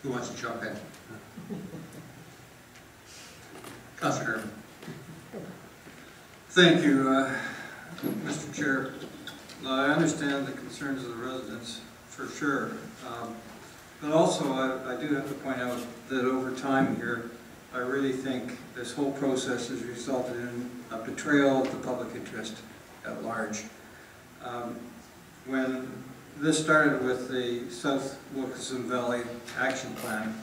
Who wants to jump in? Councillor. Thank you, Mr. Chair. I understand the concerns of the residents, for sure. But also, I do have to point out that over time here, I really think this whole process has resulted in a betrayal of the public interest at large. When this started with the South Wilkinson Valley Action Plan,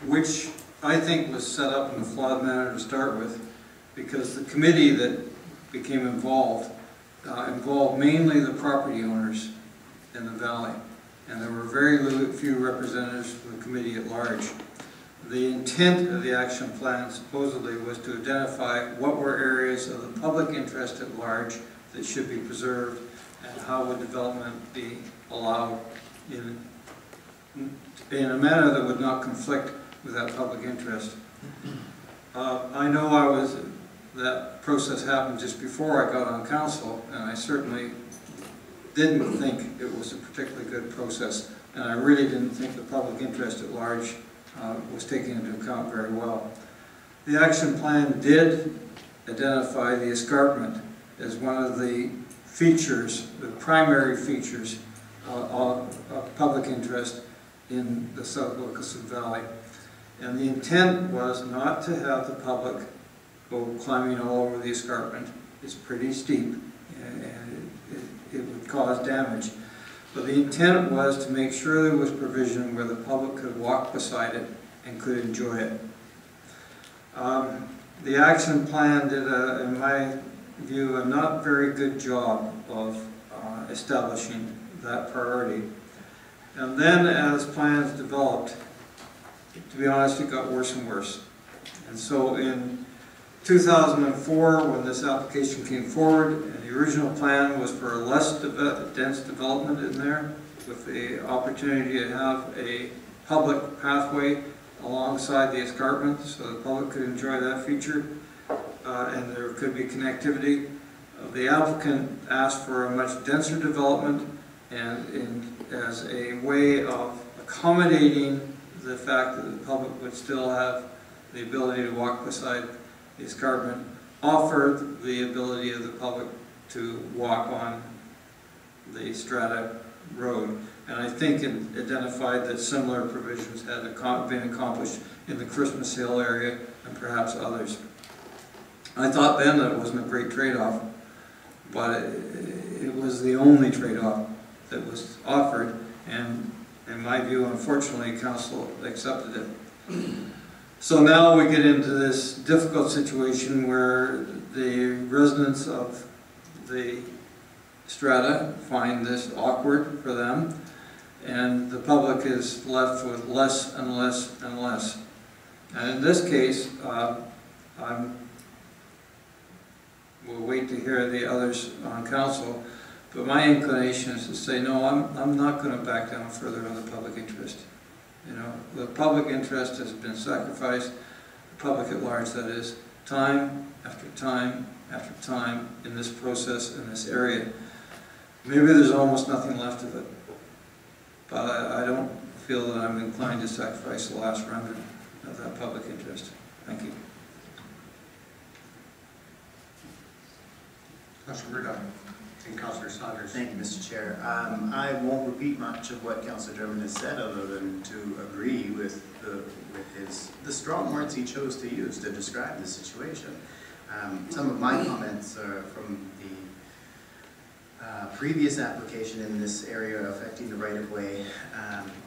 which I think was set up in a flawed manner to start with, because the committee that became involved mainly the property owners in the valley, and there were very few representatives from the committee at large. The intent of the action plan supposedly was to identify what were areas of the public interest at large that should be preserved, and how would development be allowed in a manner that would not conflict with that public interest. I know that process happened just before I got on council, and I certainly didn't think it was a particularly good process, and I really didn't think the public interest at large was taken into account very well. The action plan did identify the escarpment as one of the features, the primary features of public interest in the South Wilkinson Valley. And the intent was not to have the public go climbing all over the escarpment. It's pretty steep and it would cause damage. But the intent was to make sure there was provision where the public could walk beside it and could enjoy it. The action plan did, in my view, a not very good job of establishing that priority. And then as plans developed, to be honest, it got worse and worse. And so in 2004, when this application came forward, and the original plan was for a less dense development in there, with the opportunity to have a public pathway alongside the escarpment so the public could enjoy that feature, and there could be connectivity. The applicant asked for a much denser development, and as a way of accommodating the fact that the public would still have the ability to walk beside the escarpment, offered the ability of the public to walk on the Strata Road. And I think it identified that similar provisions had been accomplished in the Christmas Hill area and perhaps others. I thought then that it wasn't a great trade-off, but it was the only trade-off that was offered, and in my view, unfortunately, council accepted it. So now we get into this difficult situation where the residents of the strata find this awkward for them, and the public is left with less and less and less. And in this case, we'll wait to hear the others on council, but my inclination is to say, no, I'm not going to back down further on the public interest. You know, the public interest has been sacrificed, the public at large, that is, time after time after time in this process, in this area. Maybe there's almost nothing left of it, but I don't feel that I'm inclined to sacrifice the last remnant of that public interest. Thank you. Councillor Murdoch and Councillor Saunders. Thank you, Mr. Chair. I won't repeat much of what Councillor Dermott has said, other than to agree with the strong words he chose to use to describe the situation. Some of my comments are from the previous application in this area affecting the right-of-way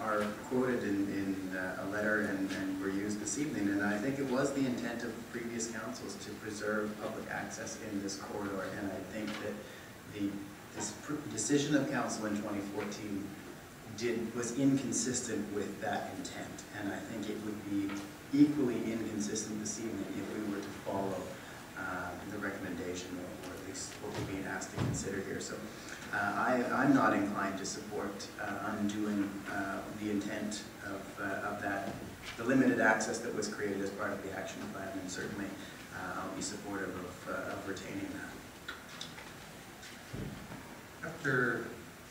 are quoted in a letter and were used this evening, and I think it was the intent of previous councils to preserve public access in this corridor, and I think that this decision of council in 2014 was inconsistent with that intent, and I think it would be equally inconsistent this evening if we were to follow the recommendation, or at least what we're being asked to consider here. So I'm not inclined to support undoing the intent of that, the limited access that was created as part of the action plan, and certainly I'll be supportive of retaining that. After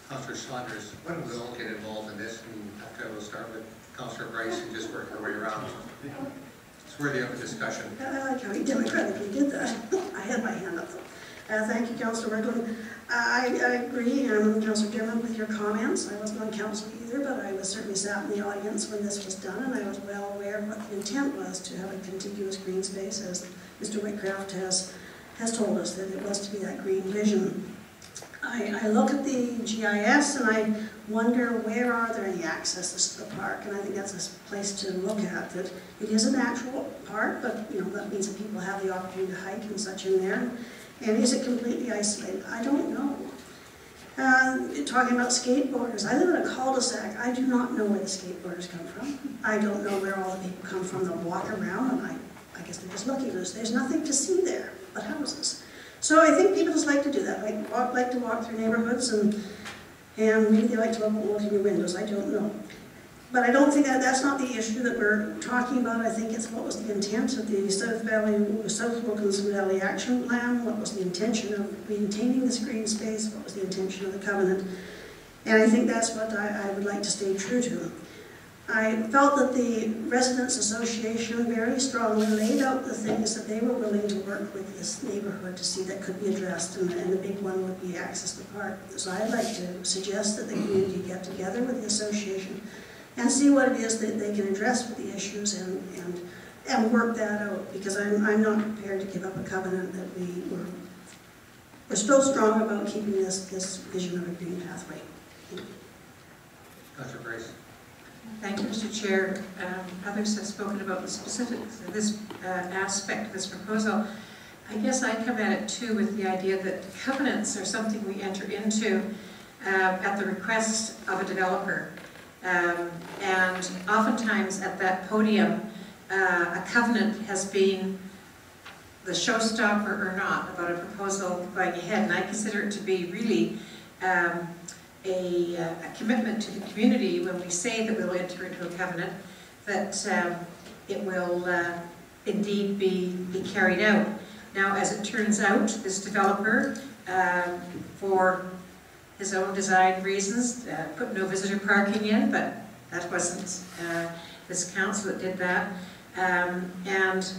Councillor Saunders, when will get involved in this, and at we'll start with Councillor Bryce and just work our way around. It's worthy of a discussion. I like how he democratically did that. I had my hand up. Thank you, Councillor Rickland. I agree, Councillor Dillon, with your comments. I wasn't on council either, but I was certainly sat in the audience when this was done, and I was well aware of what the intent was to have a contiguous green space, as Mr. Whitcraft has told us that it was to be that green vision. I look at the GIS and I wonder, where are there any accesses to the park? And I think that's a place to look at. That it is a natural park, but that means that people have the opportunity to hike and such in there. And is it completely isolated? I don't know. Talking about skateboarders, I live in a cul-de-sac. I do not know where the skateboarders come from. I don't know where all the people come from that walk around, and I guess they're just lucky because there's nothing to see there but houses. So I think people just like to do that, like to walk through neighborhoods, and maybe they like to look in your windows, I don't know. But I don't think that's not the issue that we're talking about. I think it's what was the intent of the South Wilkinson Valley Action Plan, what was the intention of maintaining this green space, what was the intention of the covenant. And I think that's what I would like to stay true to. I felt that the Residents Association very strongly laid out the things that they were willing to work with this neighborhood to see that could be addressed, and the big one would be access to the park. So I'd like to suggest that the community get together with the association and see what it is that they can address with the issues and work that out, because I'm not prepared to give up a covenant that we're so strong about keeping this vision of a green pathway. Councillor Bryce. Thank you, Mr. Chair. Others have spoken about the specifics of this aspect of this proposal. I guess I come at it too with the idea that covenants are something we enter into at the request of a developer. And oftentimes at that podium, a covenant has been the showstopper or not about a proposal going ahead. And I consider it to be really a commitment to the community when we say that we'll enter into a covenant, that it will indeed be carried out. Now, as it turns out, this developer, for his own design reasons, put no visitor parking in, but that wasn't this council that did that. And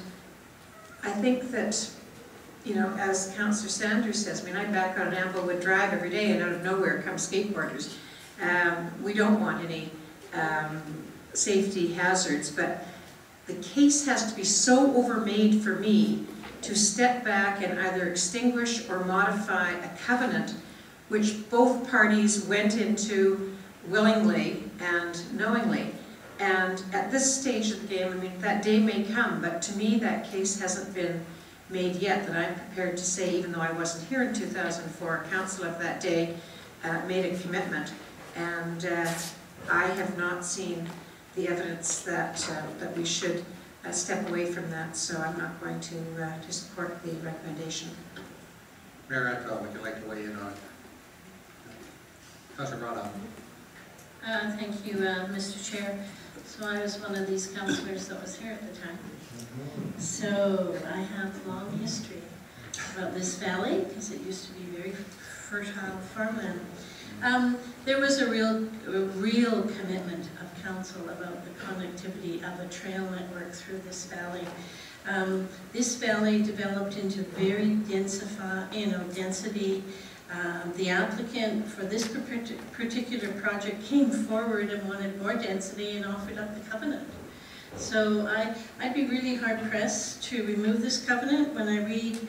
I think that, as Councillor Sanders says, I back on Amblewood Drive every day, and out of nowhere come skateboarders. We don't want any safety hazards, but the case has to be so overmade for me to step back and either extinguish or modify a covenant which both parties went into willingly and knowingly. And at this stage of the game, that day may come, but to me that case hasn't been made yet, that I'm prepared to say, even though I wasn't here in 2004, council of that day made a commitment. And I have not seen the evidence that we should step away from that, so I'm not going to support the recommendation. Mayor Atwell, would you like to weigh in on it? Councillor Brown. Thank you, Mr. Chair. So I was one of these councillors that was here at the time. So I have a long history about this valley, because it used to be very fertile farmland. There was a real commitment of council about the connectivity of a trail network through this valley. This valley developed into very density. The applicant for this particular project came forward and wanted more density and offered up the covenant. So I'd be really hard-pressed to remove this covenant. When I read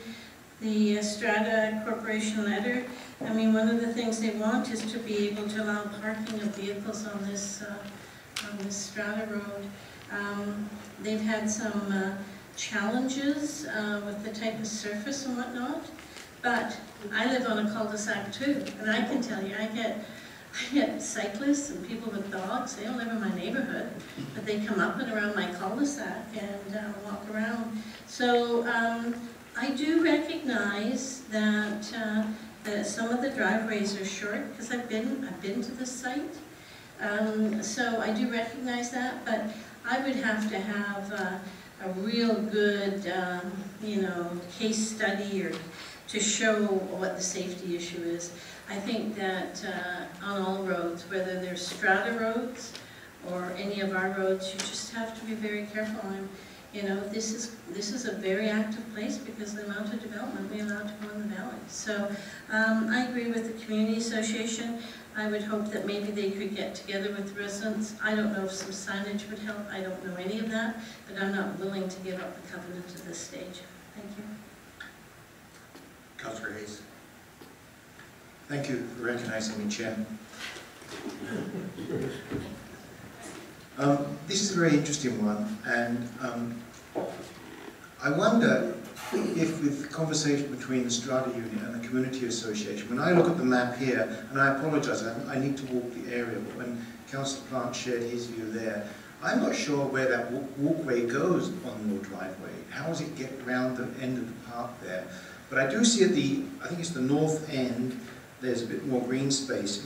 the Strata Corporation letter, one of the things they want is to be able to allow parking of vehicles on this Strata road. They've had some challenges with the type of surface and whatnot. But I live on a cul-de-sac too, and I can tell you, I get cyclists and people with dogs. They don't live in my neighborhood, but they come up and around my cul-de-sac and walk around. So I do recognize that some of the driveways are short, because I've been to this site. So I do recognize that, but I would have to have a real good, case study or to show what the safety issue is. I think that on all roads, whether they're strata roads or any of our roads, you just have to be very careful. And, you know, this is a very active place because of the amount of development we allow to go in the valley. So I agree with the community association. I would hope that maybe they could get together with the residents. I don't know if some signage would help. I don't know any of that, but I'm not willing to give up the covenant at this stage. Thank you. Councillor Hayes. Thank you for recognizing me, Chair. This is a very interesting one, and I wonder if with conversation between the Strata Unit and the Community Association, when I look at the map here, and I apologise, I need to walk the area, but when Councillor Plant shared his view there, I'm not sure where that walkway goes on your driveway. How does it get around the end of the park there? But I do see at the, I think it's the north end, there's a bit more green space.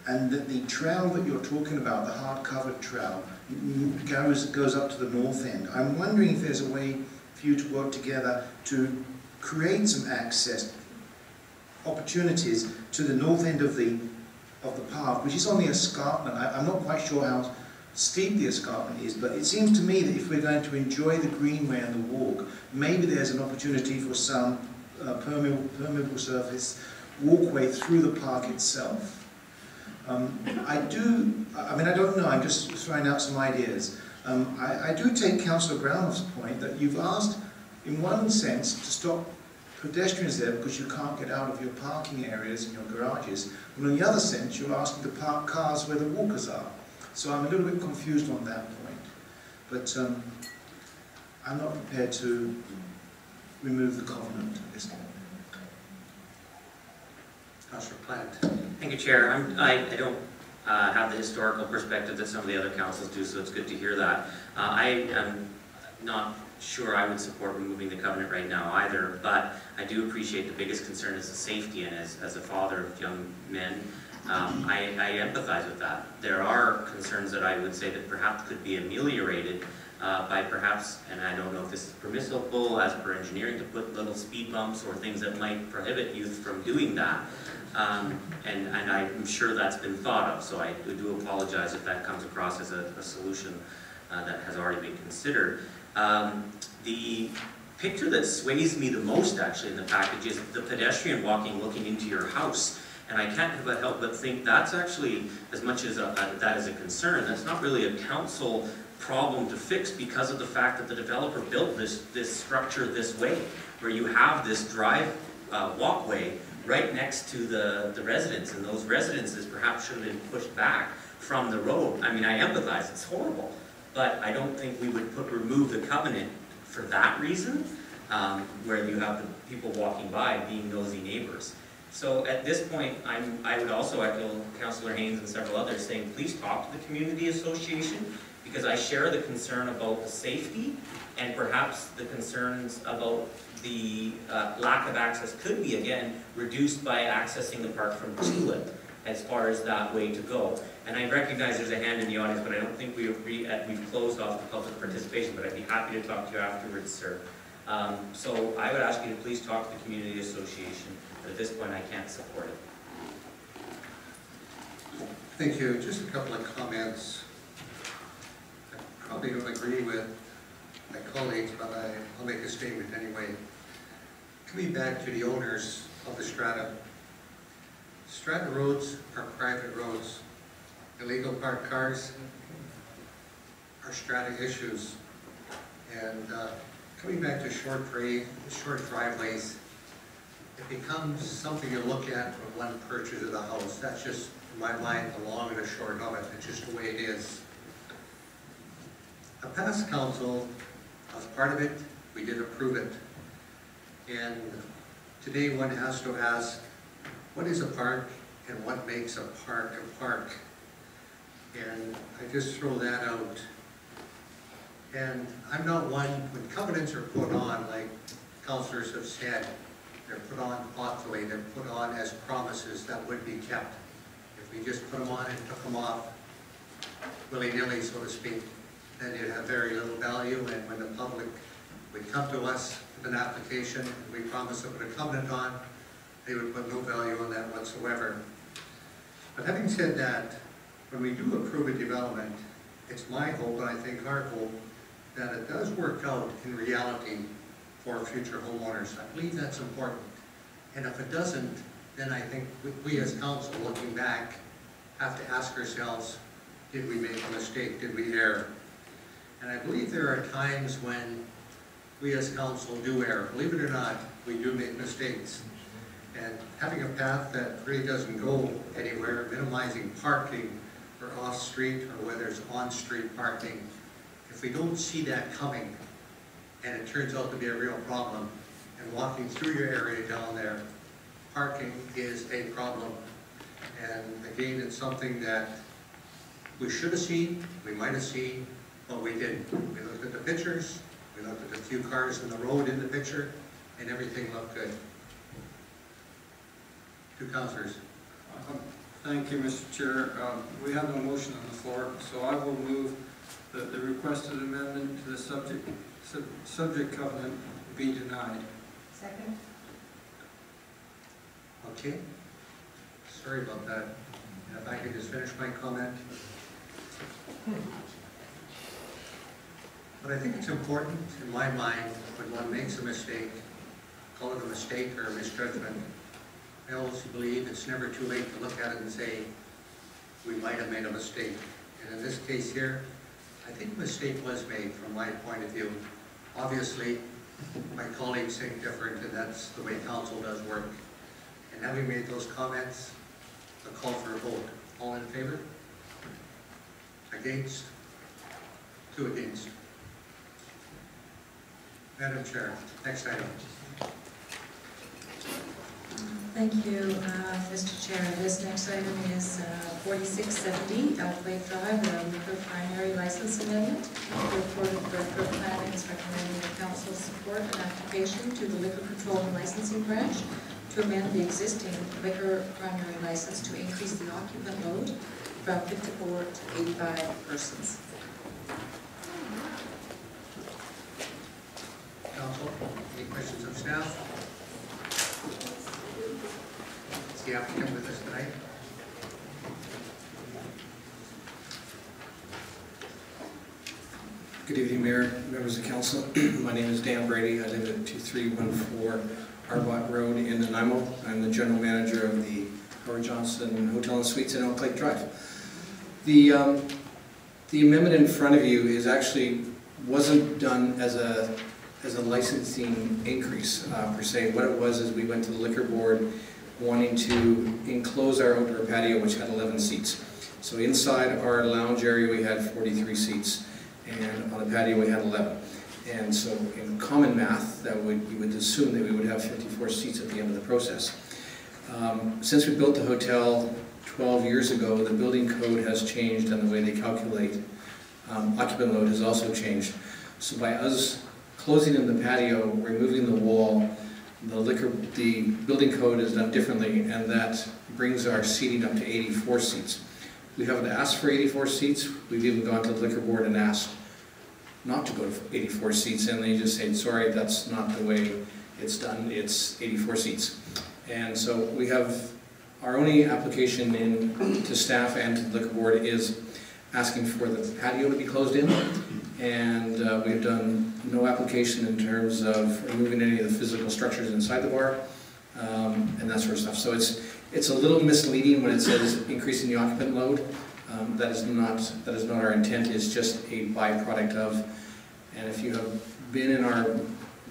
And the trail that you're talking about, the hard-covered trail, goes up to the north end. I'm wondering if there's a way for you to work together to create some access opportunities to the north end of the path, which is on the escarpment. I'm not quite sure how steep the escarpment is, but it seems to me that if we're going to enjoy the greenway and the walk, maybe there's an opportunity for some permeable surface walkway through the park itself. I don't know, I'm just throwing out some ideas. I do take Councillor Brown's point that you've asked, in one sense, to stop pedestrians there because you can't get out of your parking areas and your garages. But in the other sense, you're asking to park cars where the walkers are. So I'm a little bit confused on that point. But I'm not prepared to remove the covenant at this point. Councillor Plant. Thank you, Chair. I don't have the historical perspective that some of the other councils do, so it's good to hear that. I am not sure I would support removing the covenant right now either, but I do appreciate the biggest concern is the safety, and as a father of young men, I empathize with that. There are concerns that I would say that perhaps could be ameliorated by perhaps, and I don't know if this is permissible as per engineering, to put little speed bumps or things that might prohibit youth from doing that. And I'm sure that's been thought of, so I do apologize if that comes across as a solution that has already been considered. The picture that sways me the most actually in the package is the pedestrian walking looking into your house. And I can't help but think that's actually, as much as that is a concern, that's not really a council problem to fix because of the fact that the developer built this structure this way, where you have this walkway right next to the residence, and those residences perhaps should have been pushed back from the road. I mean, I empathize, it's horrible, but I don't think we would remove the covenant for that reason, where you have the people walking by being nosy neighbors. So at this point, I would also echo Councillor Haynes and several others saying, please talk to the community association, because I share the concern about the safety and perhaps the concerns about the lack of access could be, again, reduced by accessing the park from Tulip as far as that way to go. And I recognize there's a hand in the audience, but I don't think we've closed off the public participation, but I'd be happy to talk to you afterwards, sir. So I would ask you to please talk to the community association, but at this point I can't support it. Thank you. Just a couple of comments. I probably don't agree with my colleagues, but I'll make a statement anyway. Coming back to the owners of the strata. Strata roads are private roads. Illegal parked cars are strata issues. And coming back to short driveways, it becomes something you look at when one purchases a house. That's just, in my mind, the long and the short of it. It's just the way it is. A past council was part of it. We did approve it. And today one has to ask, what is a park and what makes a park a park? And I just throw that out. And I'm not one, when covenants are put on, like councillors have said, they're put on thoughtfully, they're put on as promises that would be kept. If we just put them on and took them off willy-nilly, so to speak, then it'd have very little value, and when the public would come to us with an application, and we promised to put a covenant on, they would put no value on that whatsoever. But having said that, when we do approve a development, it's my hope, and I think our hope, that it does work out in reality for future homeowners. I believe that's important. And if it doesn't, then I think we as council, looking back, have to ask ourselves, did we make a mistake? Did we err? And I believe there are times when we as council do err. Believe it or not, we do make mistakes. And having a path that really doesn't go anywhere, minimizing parking or off-street, or whether it's on-street parking, if we don't see that coming, and it turns out to be a real problem, and walking through your area down there, parking is a problem. And again, it's something that we should have seen, we might have seen, but we didn't. We looked at the pictures, we looked at the few cars in the road in the picture, and everything looked good. Two councillors. Thank you, Mr. Chair. We have no motion on the floor, so I will move that the requested amendment to the subject covenant be denied. Second. Okay. Sorry about that. If I could just finish my comment. But I think it's important, in my mind, when one makes a mistake, call it a mistake or a misjudgment, I also believe it's never too late to look at it and say, we might have made a mistake. And in this case here, I think a mistake was made from my point of view. Obviously, my colleagues think different, and that's the way council does work. And having made those comments, a call for a vote. All in favor? Against? 2 against. Madam Chair, next item. Thank you, Mr. Chair. This next item is 4670 Elklake Drive, a liquor primary license amendment. The Report of Director of Planning is recommending the council support an application to the Liquor Control and Licensing Branch to amend the existing liquor primary license to increase the occupant load from 54 to 85 persons. Council, any questions of staff? Is the applicant with us tonight? Good evening, Mayor, members of council. My name is Dan Brady. I live at 2314 Arbot Road in Nanaimo. I'm the general manager of the Howard Johnson Hotel and Suites in Elk Lake Drive. The amendment in front of you wasn't done as a licensing increase per se. What it was is we went to the liquor board wanting to enclose our outdoor patio, which had 11 seats. So inside our lounge area we had 43 seats, and on the patio we had 11. And so in common math, you would assume that we would have 54 seats at the end of the process. Since we built the hotel 12 years ago, the building code has changed, and the way they calculate occupant load has also changed. So by us closing in the patio, removing the wall, the building code is done differently, and that brings our seating up to 84 seats. We haven't asked for 84 seats. We've even gone to the liquor board and asked not to go to 84 seats, and they just said, sorry, that's not the way it's done. It's 84 seats. And so we have our only application in to staff and to the liquor board is asking for the patio to be closed in, and we've done no application in terms of removing any of the physical structures inside the bar and that sort of stuff. So it's a little misleading when it says increasing the occupant load. That is not our intent. It's just a byproduct of. And if you have been in our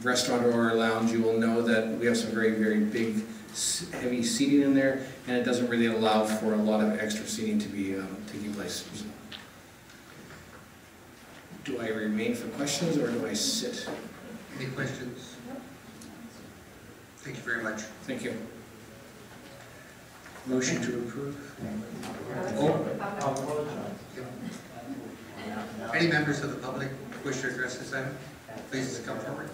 restaurant or our lounge, you will know that we have some very, very big, heavy seating in there, and it doesn't really allow for a lot of extra seating to be taking place. So, do I remain for questions, or do I sit? Any questions? Thank you very much. Thank you. Motion to approve. Any members of the public wish to address this item? Please come forward.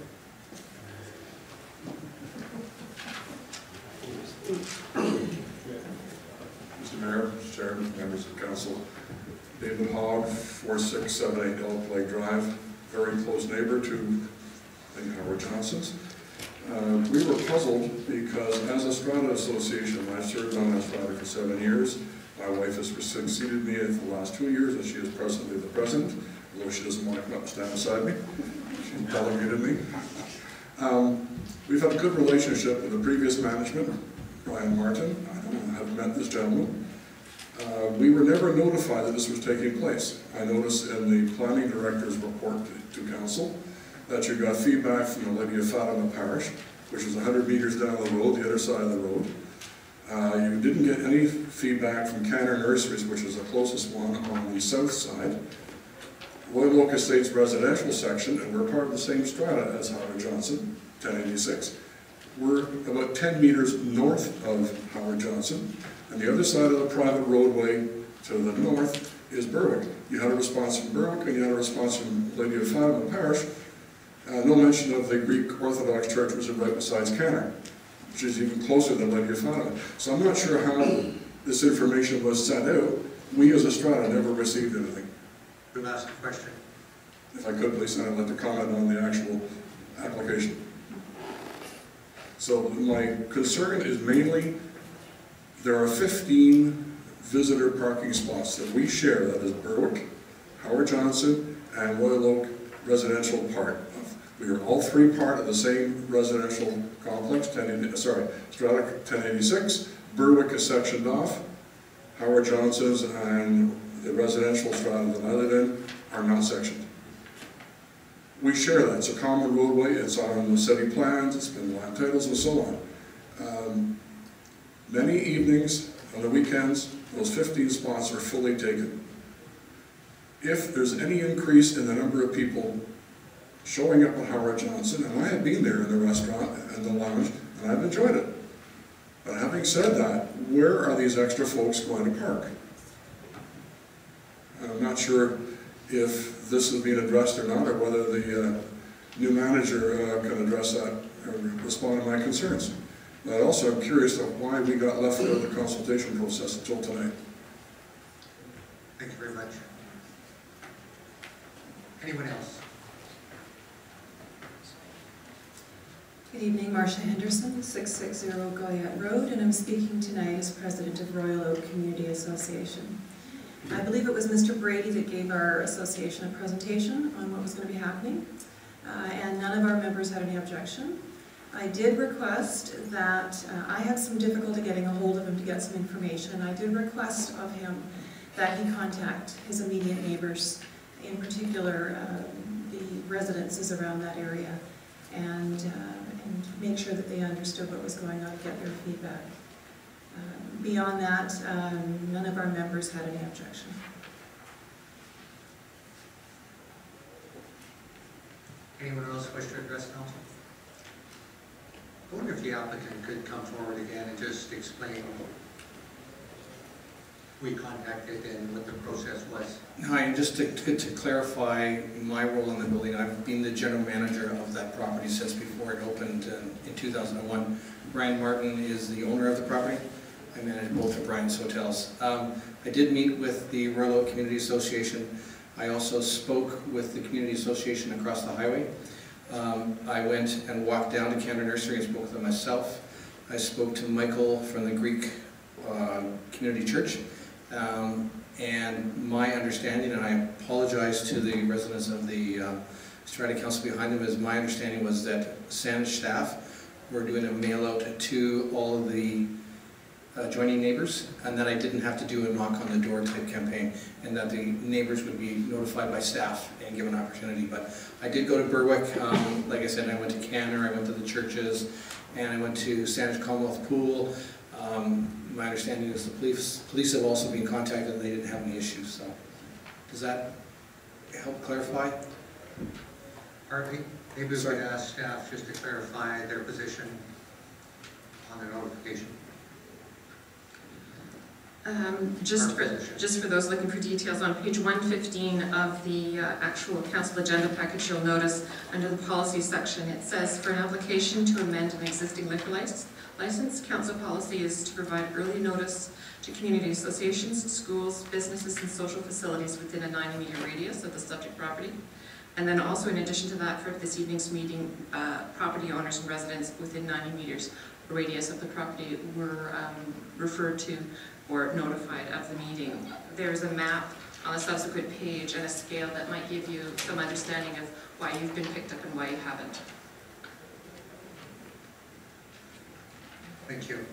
Mr. Mayor, Mr. Chairman, members of council, David Hogg, 4678 Elk Lake Drive, very close neighbor to the Howard Johnsons. We were puzzled because as a strata association, I served on that strata for 7 years, My wife has succeeded me in the last 2 years, and she is presently the president, although she doesn't want to come up and stand beside me. She's delegated me. We've had a good relationship with the previous management, Brian Martin. I don't have met this gentleman. We were never notified that this was taking place. I noticed in the planning director's report to council that you got feedback from the Lady of Fatima Parish, which is 100 meters down the road, the other side of the road. You didn't get any feedback from Canner Nurseries, which is the closest one on the south side. Royal Oak Estates residential section, and we're part of the same strata as Howard Johnson, 1086. We're about 10 meters north of Howard Johnson, and the other side of the private roadway to the north is Berwick. You had a response from Berwick, and you had a response from Lady of Fatima Parish. No mention of the Greek Orthodox Church, which is right beside Canner, which is even closer than Lady of Fatima. So I'm not sure how this information was sent out. We as a strata never received anything. We'll ask a question. If I could, please, I'd like to comment on the actual application. So my concern is mainly, there are 15 visitor parking spots that we share, that is Berwick, Howard Johnson, and Royal Oak residential part. We are all three part of the same residential complex, Strata 1086. Berwick is sectioned off. Howard Johnson's and the residential strata that I live in are not sectioned. We share that. It's a common roadway. It's on the city plans. It's been land titles and so on. Many evenings on the weekends, those 15 spots are fully taken. If there's any increase in the number of people showing up at Howard Johnson, and I have been there in the restaurant and the lounge, and I've enjoyed it. But having said that, where are these extra folks going to park? I'm not sure if this is being addressed or not, or whether the new manager can address that or respond to my concerns. But also I'm curious of why we got left out of the consultation process until tonight. Thank you very much. Anyone else? Good evening, Marcia Henderson, 660 Goyette Road, and I'm speaking tonight as president of Royal Oak Community Association. I believe it was Mr. Brady that gave our association a presentation on what was going to be happening, and none of our members had any objection. I did request that, I had some difficulty getting a hold of him to get some information. I did request of him that he contact his immediate neighbors, in particular the residences around that area, and make sure that they understood what was going on, get their feedback. Beyond that, none of our members had any objection. Anyone else wish to address council? I wonder if the applicant could come forward again and just explain who we contacted and what the process was. Hi, just to clarify my role in the building, I've been the general manager of that property since before it opened in 2001. Brian Martin is the owner of the property. I manage both of Brian's hotels. I did meet with the Royal Oak Community Association. I also spoke with the Community Association across the highway. I went and walked down to Canada Nursery and spoke with them myself. I spoke to Michael from the Greek Community Church. And my understanding, and I apologize to the residents of the Strata Council behind them, is my understanding was that Sandwich staff were doing a mail out to all of the adjoining neighbors, and that I didn't have to do a knock on the door type campaign, and that the neighbors would be notified by staff and given an opportunity. But I did go to Berwick. Like I said, I went to Canner, I went to the churches, and I went to Sandwich Commonwealth Pool. My understanding is the police have also been contacted and they didn't have any issues. So does that help clarify? Harvey, maybe we could ask staff just to clarify their position on the notification. Just for those looking for details, on page 115 of the actual council agenda package, you'll notice under the policy section it says, for an application to amend an existing liquor license, council policy is to provide early notice to community associations, schools, businesses, and social facilities within a 90-meter radius of the subject property. And then also, in addition to that, for this evening's meeting, property owners and residents within 90 meters radius of the property were referred to or notified of the meeting. There's a map on a subsequent page and a scale that might give you some understanding of why you've been picked up and why you haven't. Thank you.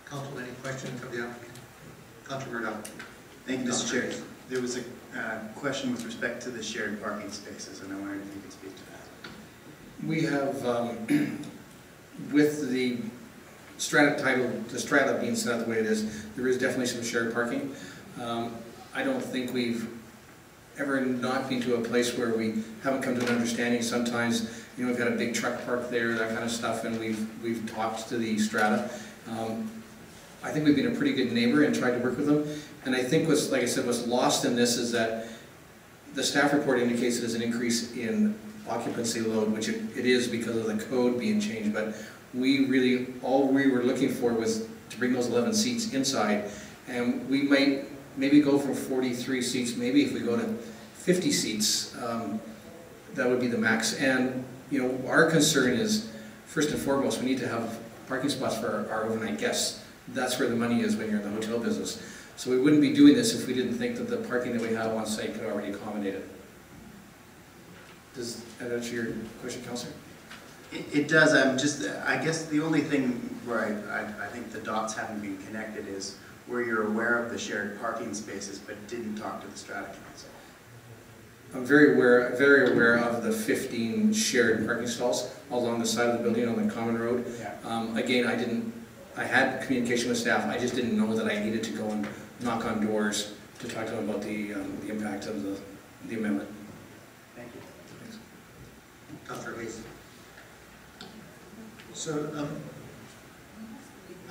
Council, any questions of the applicant? Councilor Murdoch. Thank you, Mr. Chair. There was a question with respect to the shared parking spaces, and I wondered if you could speak to that. We have, with the strata title, the strata being set up the way it is, there is definitely some shared parking. I don't think we've ever not been to a place where we haven't come to an understanding. Sometimes, you know, we've got a big truck park there, that kind of stuff, and we've talked to the strata. I think we've been a pretty good neighbor and tried to work with them. And I think what's, like I said, what's lost in this is that the staff report indicates there's an increase in occupancy load, which it is because of the code being changed, but we really, all we were looking for was to bring those 11 seats inside, and we might maybe go from 43 seats, maybe if we go to 50 seats, that would be the max. And you know, our concern is, first and foremost, we need to have parking spots for our overnight guests. That's where the money is when you're in the hotel business. So we wouldn't be doing this if we didn't think that the parking that we have on site could already accommodate it. Does that answer your question, Councillor? It does. I guess the only thing where I think the dots haven't been connected is where you're aware of the shared parking spaces but didn't talk to the Strata Council. I'm very aware of the 15 shared parking stalls along the side of the building on the common road. Yeah. Again, I had communication with staff. I just didn't know that I needed to go and knock on doors to talk to them about the impact of the amendment. Thank you. Thanks. Councillor Hayes. So,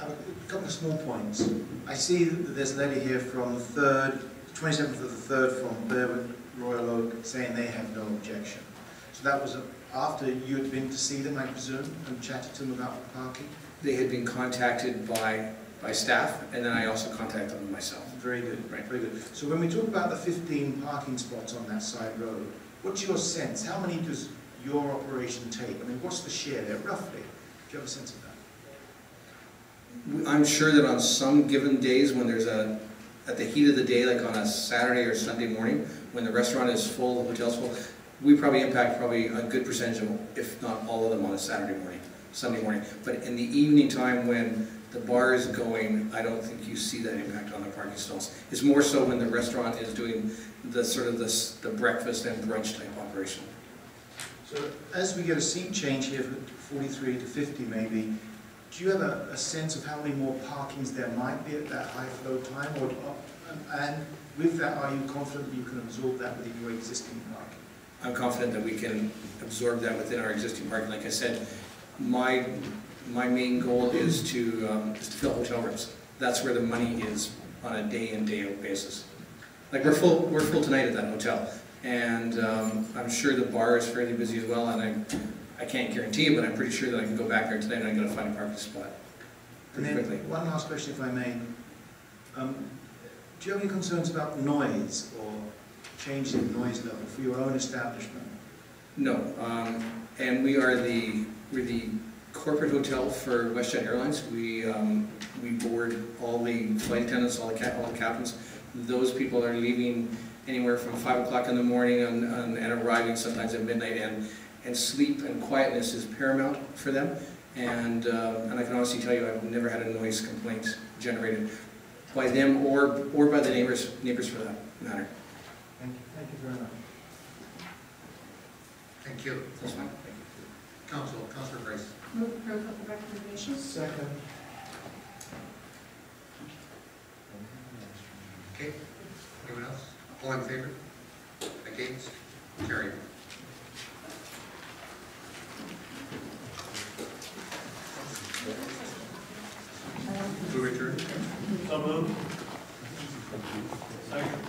a couple of small points. I see that there's a letter here from the 27th of the 3rd from Berwick Royal Oak saying they have no objection. So that was after you had been to see them, I presume, and chatted to them about the parking? They had been contacted by staff, and then I also contacted them myself. Very good, Right. very good. So when we talk about the 15 parking spots on that side road, what's your sense? How many does your operation take? I mean, what's the share there, roughly? Do you have a sense of that? I'm sure that on some given days when there's at the heat of the day, like on a Saturday or Sunday morning, when the restaurant is full, the hotel's full, we probably impact a good percentage of, if not all of them, on a Saturday morning, Sunday morning. But in the evening time when the bar is going, I don't think you see that impact on the parking stalls. It's more so when the restaurant is doing the sort of the breakfast and brunch type operation. So as we get a seat change here from 43 to 50 maybe, do you have a sense of how many more parkings there might be at that high flow time? And with that, are you confident you can absorb that within your existing parking? I'm confident that we can absorb that within our existing parking. Like I said, my main goal is to fill hotel rooms. That's where the money is on a day in, day out basis. Like we're full tonight at that hotel, and I'm sure the bar is fairly busy as well. And I can't guarantee it, but I'm pretty sure that I can go back there tonight and I'm going to find a parking spot pretty quickly. One last question, if I may. Do you have any concerns about noise or change in noise level for your own establishment? No, and we're the corporate hotel for WestJet Airlines. We board all the flight attendants, all the captains. Those people are leaving anywhere from 5 o'clock in the morning and arriving sometimes at midnight, and sleep and quietness is paramount for them. And I can honestly tell you, I've never had a noise complaint generated by them or by the neighbors for that matter. Thank you very much. Thank you. That's fine. Councillor Grace. Move approval of the recommendations. Second. Okay. Anyone else? All in favor? Against? Carried. To adjourn. So moved. Second.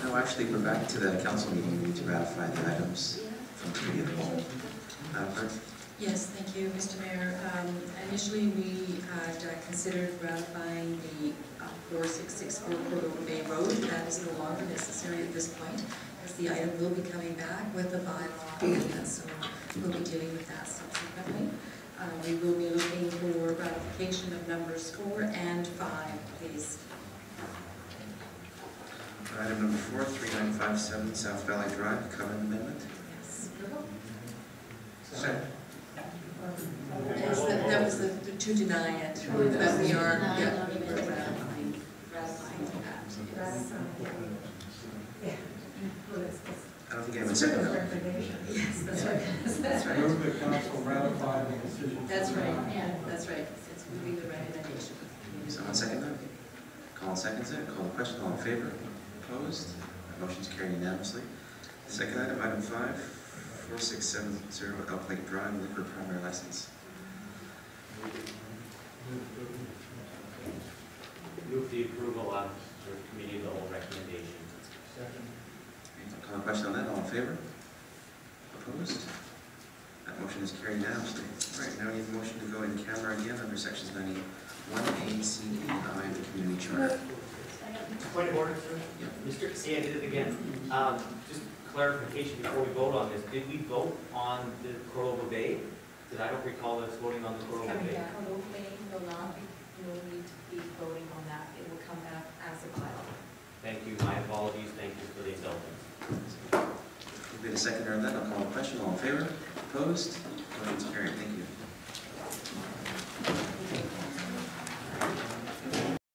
No, actually, we're back to the council meeting. We need to ratify the items from committee of the whole. Yes, thank you, Mr. Mayor. Initially, we had considered ratifying the 4664 Cordova Bay Road. That is no longer necessary at this point, as the item will be coming back with the bylaw amendment, so we'll be dealing with that subsequently. We will be looking for ratification of numbers 4 and 5, please. Item number 4, 3957 South Valley Drive, covenant amendment. Yes. Second. Yes, that was the to deny it, that we are ratifying that. Yes. I don't think anyone seconded that. Yes, that's right. That's right. Move the council ratify the decision. That's right, yeah, that's right. It's moving the recommendation. Someone second that? Colin seconds it. Call the question. All in favor? Opposed? That motion's carried unanimously. Second item, item 5, 4670 Elk Lake Drive, liquor primary license. Move the approval of the committee of the whole recommendation. Second. Call the question on that. All in favor? Opposed? That motion is carried unanimously. All right, now we need the motion to go in camera again under sections 91A, C, and I of the community charter. Point of order, sir? Yeah. Mr. See, I did it again. Just clarification before we vote on this. Did we vote on the Cordova Bay? Because I don't recall us voting on the Cordova Bay. Cordova Bay will not be, no need to be voting on that. It will come back as a bylaw. Thank you. My apologies. Thank you for the indulgence. We've been a seconder on that. I'll call the question. All in favor? Opposed? Motion's carried. Thank you.